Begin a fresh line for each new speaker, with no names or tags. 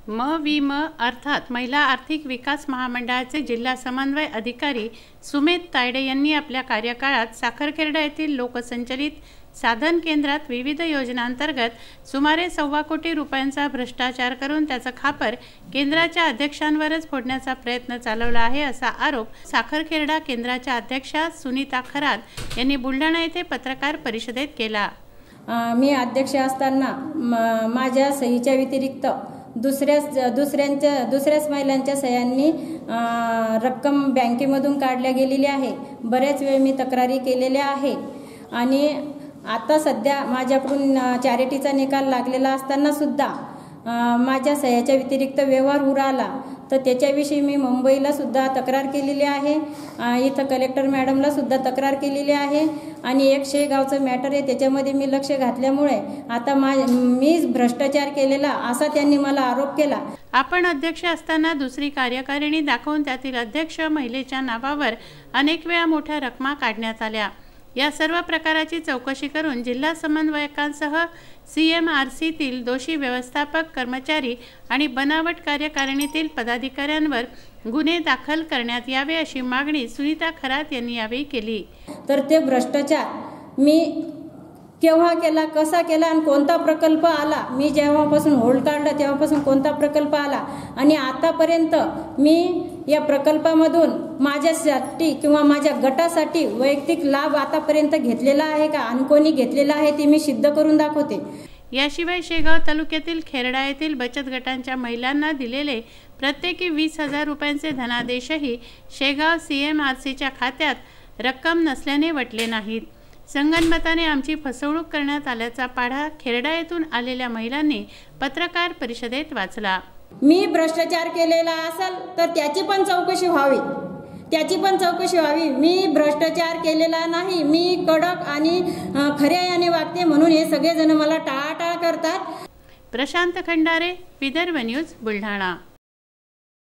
MVM अर्थात महिला आर्थिक विकास महामंडळाचे जिल्हा समन्वय अधिकारी सुमेध तायडे यांनी आपल्या कार्यकाळात साखरखेर्डा येथील लोकसंचलित साधन केंद्रात विविध योजनांतर्गत सुमारे 1.25 कोटी रुपयांचा भ्रष्टाचार करून त्याचा खापर केंद्राच्या अध्यक्षांवरच फोडण्याचा प्रयत्न चालवला आहे, असा आरोप साखरखेर्डा केंद्राच्या अध्यक्षा सुनीता खरात यांनी बुलढाणा येथे पत्रकार परिषदेत केला।
मी अध्यक्ष असताना माझ्या सहीच्या व्यतिरिक्त दुसऱ्याच महिलांच्या सह्यांनी रक्कम बँकेमधून काढल्या गेलेली आहे। बरेच वेळ मी तक्रारी केलेल्या आहे आणि आता सध्या माझ्याकडून चॅरिटीचा निकाल लागलेला असताना सुद्धा माझ्या सह्याच्या व्यतिरिक्त व्यवहार उराला, तर त्याच्याविषयी मी मुंबईला सुद्धा तक्रार केलेली आहे। इथं कलेक्टर मॅडमला सुद्धा तक्रार केलेली आहे आणि एक शेगावचं मॅटर आहे, त्याच्यामध्ये मी लक्ष घातल्यामुळे आता मीच भ्रष्टाचार केलेला असा त्यांनी मला आरोप केला।
आपण अध्यक्ष असताना दुसरी कार्यकारिणी दाखवून त्यातील अध्यक्ष महिलेच्या नावावर अनेक वेळा मोठ्या रकमा काढण्यात आल्या। या सर्व प्रकाराची चौकशी करून जिल्हा समन्वयकांसह CMRCतील दोषी व्यवस्थापक कर्मचारी आणि बनावट कार्यकारिणीतील पदाधिकाऱ्यांवर गुन्हे दाखल करण्यात यावे, अशी मागणी सुनीता खरात यांनी यावेळी केली।
तर ते भ्रष्टाचार मी केव्हा केला, कसा केला आणि कोणता प्रकल्प आला, मी जेव्हापासून होल्ड काढला तेव्हापासून कोणता प्रकल्प आला आणि आतापर्यंत मी या प्रकल्पामधून माझ्यासाठी किंवा माझ्या गटासाठी वैयक्तिक लाभ आतापर्यंत घेतलेला आहे का आणि कोणी घेतलेला आहे ते मी सिद्ध करून दाखवते।
याशिवाय शेगाव तालुक्यातील खेरडा येथील बचत गटांच्या महिलांना दिलेले प्रत्येकी 20,000 रुपयांचे धनादेशही शेगाव CMRCच्या खात्यात रक्कम नसल्याने वटले नाहीत। संगनमताने आमची फसवणूक करण्यात आल्याचा पाढा खेरडा येथून आलेल्या महिलांनी पत्रकार परिषदेत वाचला।
मी भ्रष्टाचार केलेला असेल तर त्याची पण चौकशी व्हावी। मी भ्रष्टाचार केलेला नाही, मी कडक आणि खऱ्या याने वागते म्हणून हे सगळे जण मला टाळाटाळ करतात।
प्रशांत खंडारे, विदर्भ न्यूज, बुलढाणा।